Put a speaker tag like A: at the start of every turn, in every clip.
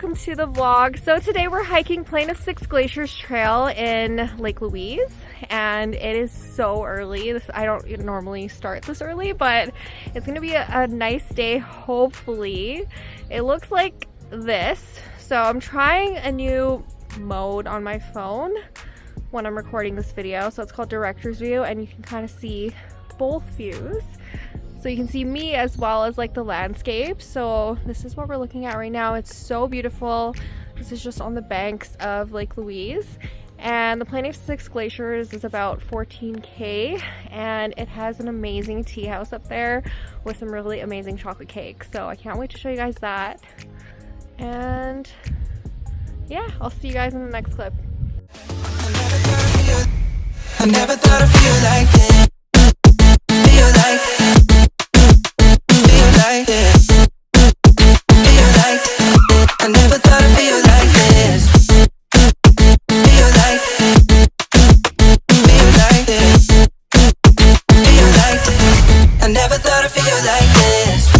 A: welcome to the vlog. So today we're hiking Plain of Six Glaciers Trail in Lake Louise, and it is so early. I don't normally start this early, but it's gonna be a nice day, hopefully. It looks like this. So I'm trying a new mode on my phone when I'm recording this video. So it's called Director's View, and you can kind of see both views. So you can see me as well as like the landscape. So this is what we're looking at right now. It's so beautiful. This is just on the banks of Lake Louise. And the Plain of Six Glaciers is about 14K, and it has an amazing tea house up there with some really amazing chocolate cake. So I can't wait to show you guys that. And yeah, I'll see you guys in the next clip.
B: I never thought I'd feel like this. Feel like this. Feel like I never thought I'd feel like this. Feel like this. Feel like I never thought I'd feel like this.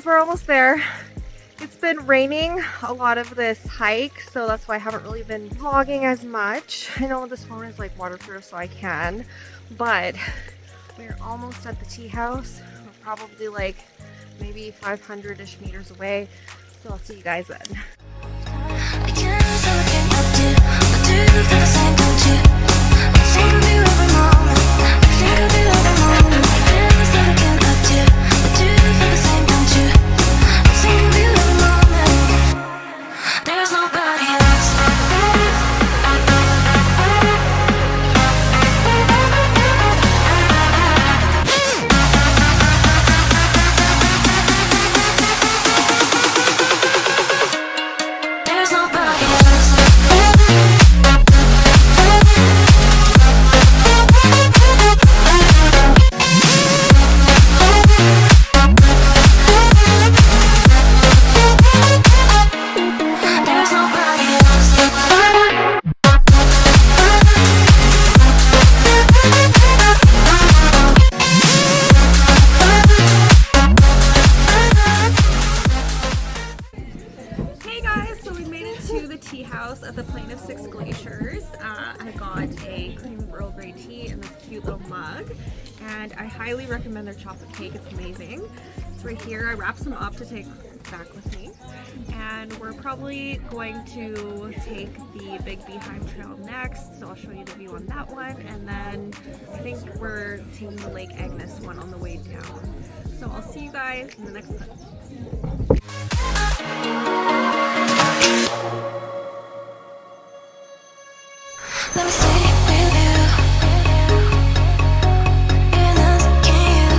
A: We're almost there. It's been raining a lot of this hike, so that's why I haven't really been vlogging as much. I know this phone is like waterproof, so I can, but we're almost at the tea house. We're probably like maybe 500-ish meters away, so I'll see you guys then. and I highly recommend their chocolate cake. It's amazing. It's right here. I wrapped some up to take back with me, and we're probably going to take the Big Beehive Trail next, so I'll show you the view on that one, and then I think we're taking the Lake Agnes one on the way down. So I'll see you guys in the next clip.
B: Let me stay with you. In us, can you?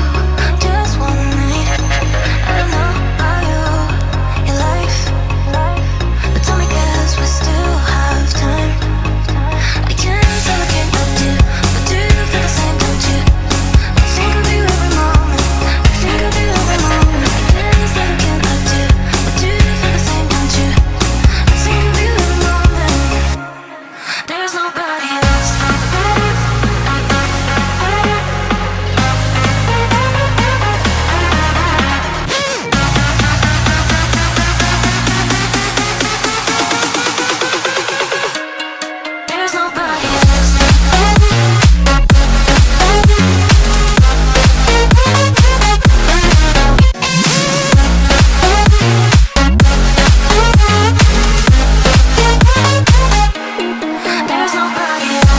B: Just one night. I don't know about you, your life. But tell me, 'cause we still have time. I can't say I can't help you, but do you feel the same, don't you? I think of you every moment. I think of you every moment. I can't say I can't help you, but do you feel the same, don't you? I think of you every moment. There's nobody else. There's nobody else. There's nobody else.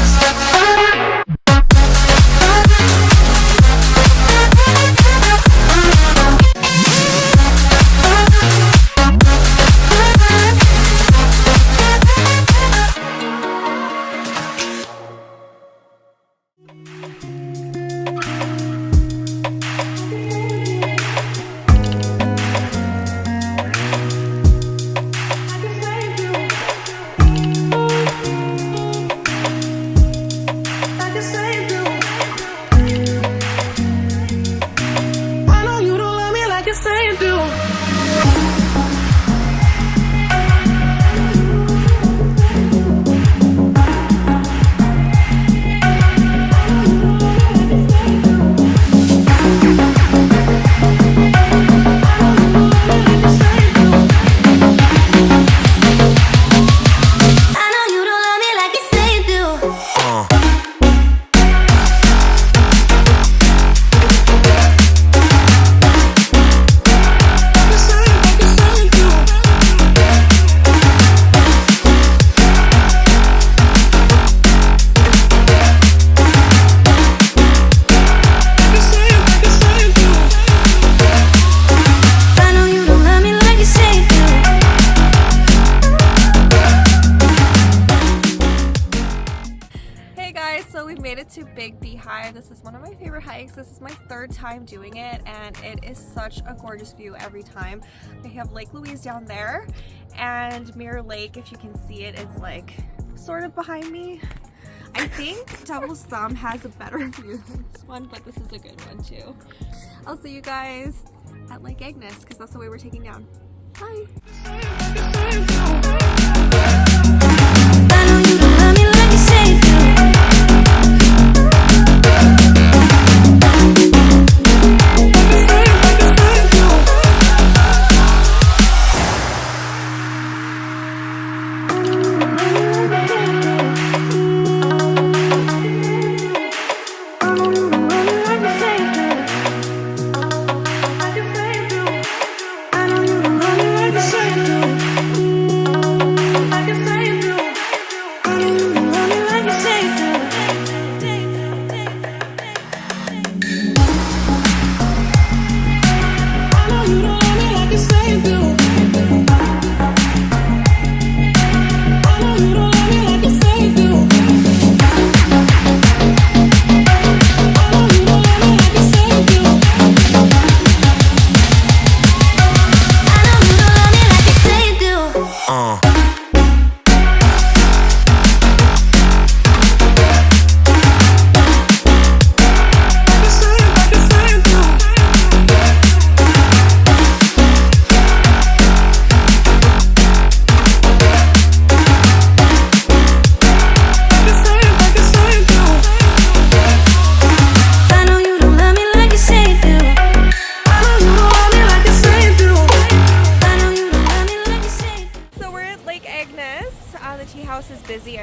B: I know you don't love me like you say you do. I know you don't love me like you say you do. I know you don't love me like you say you do.
A: Hey guys, so we've made it to Big Beehive. This is one of my favorite hikes. This is my third time doing it, and it is such a gorgeous view every time. We have Lake Louise down there, and Mirror Lake, if you can see it, is like sort of behind me. I think Devil's Thumb has a better view than this one, but this is a good one too. I'll see you guys at Lake Agnes, because that's the way we're taking down. Bye!
B: I know you don't love me like you say you do.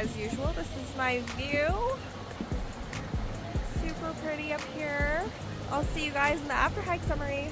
A: as usual. This is my view. Super pretty up here. I'll see you guys in the after hike summary.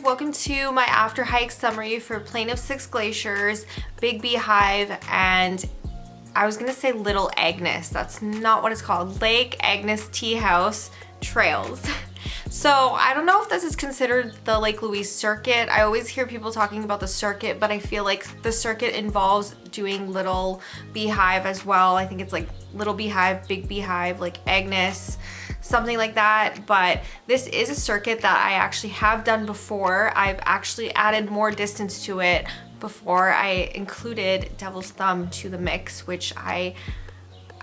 A: Welcome to my after hike summary for Plain of Six Glaciers, Big Beehive, and I was gonna say Little Agnes. That's not what it's called. Lake Agnes Tea House Trails. So I don't know if this is considered the Lake Louise circuit. I always hear people talking about the circuit, but I feel like the circuit involves doing Little Beehive as well. I think it's like Little Beehive, Big Beehive, like Agnes, something like that. But this is a circuit that I actually have done before. I've actually added more distance to it before I included Devil's Thumb to the mix, which I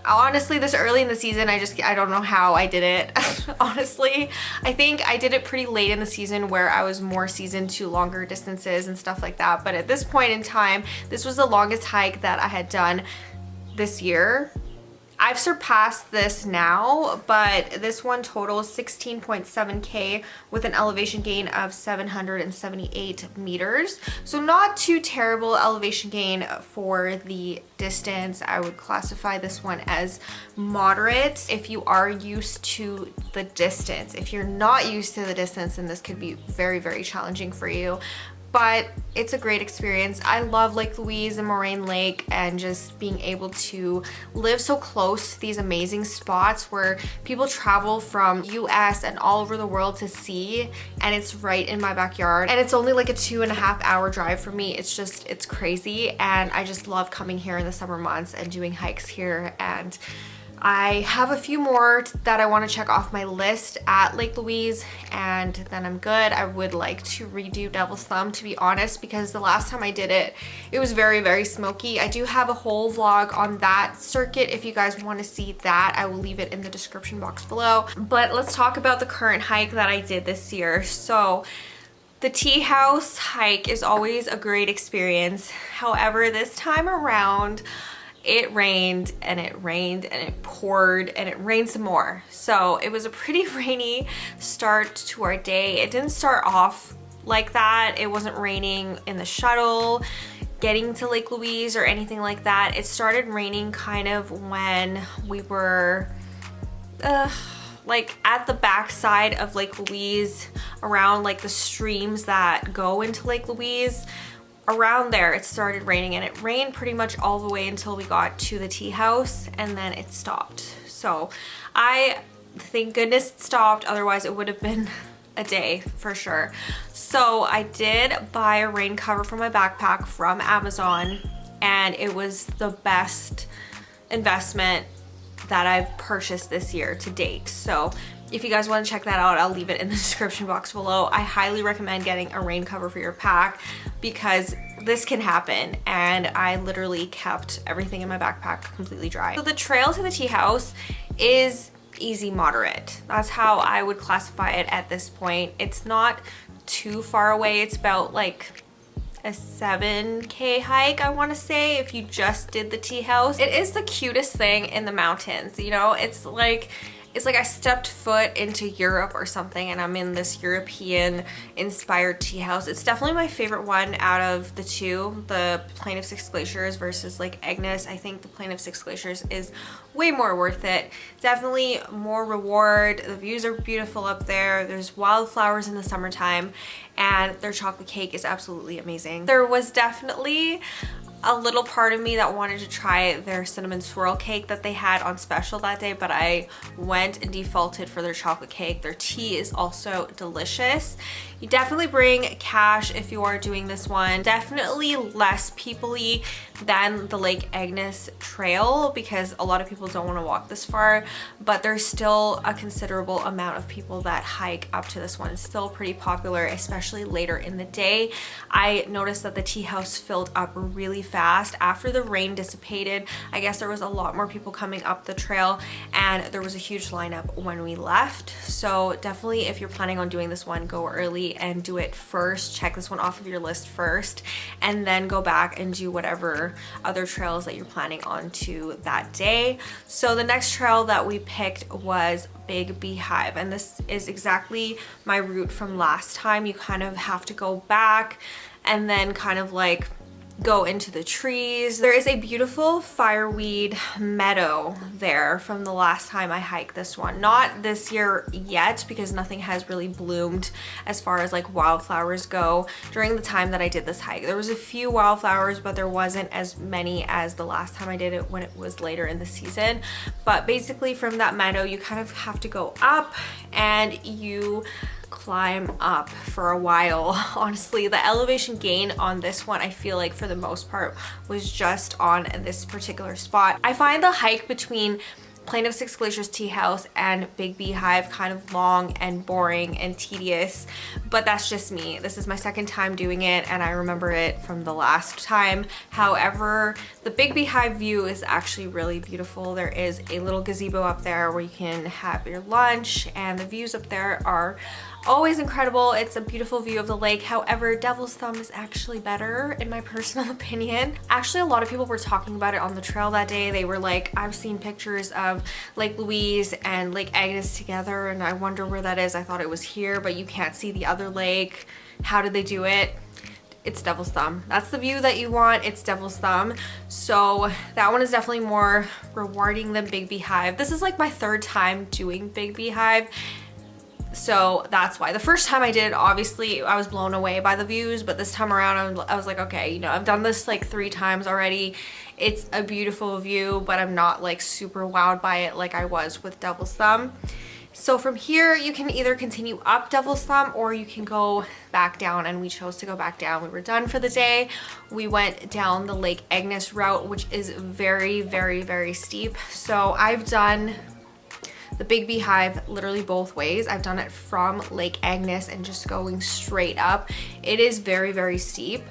A: honestly, this early in the season, I don't know how I did it. Honestly, I think I did it pretty late in the season where I was more seasoned to longer distances and stuff like that. But at this point in time, this was the longest hike that I had done this year. I've surpassed this now, but this one totals 16.7K with an elevation gain of 778 meters. So not too terrible elevation gain for the distance. I would classify this one as moderate if you are used to the distance. If you're not used to the distance, then this could be very, very challenging for you. But it's a great experience. I love Lake Louise and Moraine Lake, and just being able to live so close to these amazing spots where people travel from US and all over the world to see, and it's right in my backyard. And it's only like a 2.5 hour drive for me. It's crazy, and I just love coming here in the summer months and doing hikes here. And I have a few more that I want to check off my list at Lake Louise, and then I'm good. I would like to redo Devil's Thumb, to be honest, because the last time I did it, it was very, very smoky. I do have a whole vlog on that circuit. If you guys want to see that, I will leave it in the description box below. But let's talk about the current hike that I did this year. So the tea house hike is always a great experience. However, this time around, it rained and it rained and it poured and it rained some more. So it was a pretty rainy start to our day. It didn't start off like that. It wasn't raining in the shuttle getting to Lake Louise or anything like that. It started raining kind of when we were like at the backside of Lake Louise, around like the streams that go into Lake Louise. Around there it started raining, and it rained pretty much all the way until we got to the tea house, and then it stopped. So I thank goodness it stopped, otherwise it would have been a day for sure. So I did buy a rain cover for my backpack from Amazon, and it was the best investment that I've purchased this year to date. So if you guys want to check that out, I'll leave it in the description box below. I highly recommend getting a rain cover for your pack, because this can happen, and I literally kept everything in my backpack completely dry. So the trail to the tea house is easy moderate. That's how I would classify it at this point. It's not too far away. It's about like a 7K hike, I want to say, if you just did the tea house. It is the cutest thing in the mountains, you know? It's like it's like I stepped foot into Europe or something and I'm in this European inspired tea house. It's definitely my favorite one out of the two, the Plain of Six Glaciers versus Lake Agnes. I think the Plain of Six Glaciers is way more worth it. Definitely more reward. The views are beautiful up there. There's wildflowers in the summertime and their chocolate cake is absolutely amazing. There was definitely a little part of me that wanted to try their cinnamon swirl cake that they had on special that day, but I went and defaulted for their chocolate cake. Their tea is also delicious. You definitely bring cash if you are doing this one. Definitely less people-y than the Lake Agnes trail because a lot of people don't want to walk this far, but there's still a considerable amount of people that hike up to this one. It's still pretty popular, especially later in the day. I noticed that the tea house filled up really fast after the rain dissipated. I guess there was a lot more people coming up the trail and there was a huge lineup when we left. So definitely if you're planning on doing this one, go early and do it first. Check this one off of your list first and then go back and do whatever other trails that you're planning on to that day. So the next trail that we picked was Big Beehive, and this is exactly my route from last time. You kind of have to go back and then kind of like go into the trees. There is a beautiful fireweed meadow there from the last time I hiked this one. Not this year yet because nothing has really bloomed as far as like wildflowers go during the time that I did this hike. There was a few wildflowers, but there wasn't as many as the last time I did it when it was later in the season. But basically from that meadow, you kind of have to go up and you climb up for a while. Honestly, the elevation gain on this one, I feel like for the most part was just on this particular spot. I find the hike between Plain of Six Glaciers Tea House and Big Beehive kind of long and boring and tedious, but that's just me. This is my second time doing it and I remember it from the last time. However, the Big Beehive view is actually really beautiful. There is a little gazebo up there where you can have your lunch and the views up there are always incredible. It's a beautiful view of the lake. However, Devil's Thumb is actually better in my personal opinion. Actually, a lot of people were talking about it on the trail that day. They were like, I've seen pictures of Lake Louise and Lake Agnes together and I wonder where that is. I thought it was here, but you can't see the other lake. How did they do it? It's Devil's Thumb. That's the view that you want. It's Devil's Thumb. So that one is definitely more rewarding than Big Beehive. This is like my third time doing Big Beehive. So that's why. The first time I did it, obviously I was blown away by the views, but this time around I was like, okay, you know, I've done this like 3 times already. It's a beautiful view, but I'm not like super wowed by it like I was with Devil's Thumb. So from here you can either continue up Devil's Thumb or you can go back down, and we chose to go back down. We were done for the day. We went down the Lake Agnes route, which is very, very, very steep. So I've done the Big Beehive literally both ways. I've done it from Lake Agnes and just going straight up. It is very, very steep,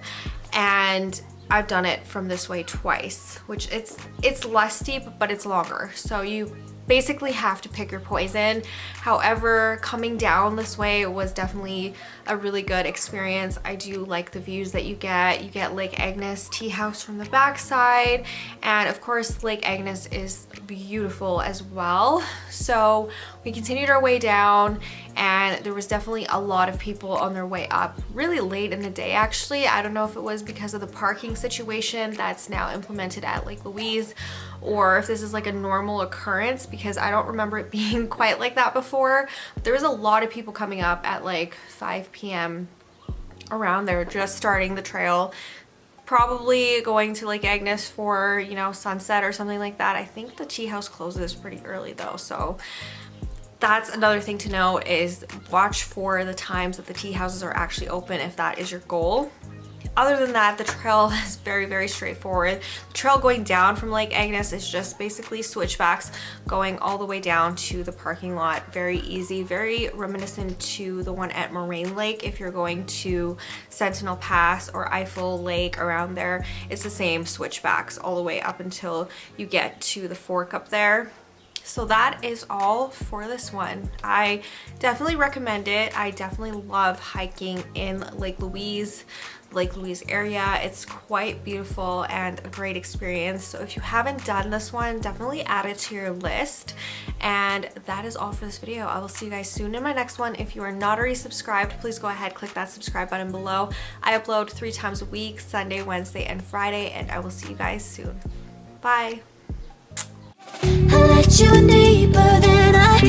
A: and I've done it from this way twice, which it's less steep, but it's longer. So you basically have to pick your poison. However, coming down this way was definitely a really good experience. I do like the views that you get. You get Lake Agnes Tea House from the backside, and of course Lake Agnes is beautiful as well. So we continued our way down and there was definitely a lot of people on their way up really late in the day actually. I don't know if it was because of the parking situation that's now implemented at Lake Louise or if this is like a normal occurrence, because I don't remember it being quite like that before. But there was a lot of people coming up at like 5 p.m. around there, just starting the trail, probably going to Lake Agnes for, you know, sunset or something like that. I think the tea house closes pretty early though, so that's another thing to note, is watch for the times that the tea houses are actually open if that is your goal. Other than that, the trail is very, very straightforward. The trail going down from Lake Agnes is just basically switchbacks going all the way down to the parking lot. Very easy, very reminiscent to the one at Moraine Lake. If you're going to Sentinel Pass or Eiffel Lake around there, it's the same switchbacks all the way up until you get to the fork up there. So that is all for this one. I definitely recommend it. I definitely love hiking in Lake Louise area. It's quite beautiful and a great experience. So if you haven't done this one, definitely add it to your list. And that is all for this video. I will see you guys soon in my next one. If you are not already subscribed, please go ahead, click that subscribe button below. I upload 3 times a week, Sunday, Wednesday, and Friday, and I will see you guys soon. Bye.
B: I let you deeper than I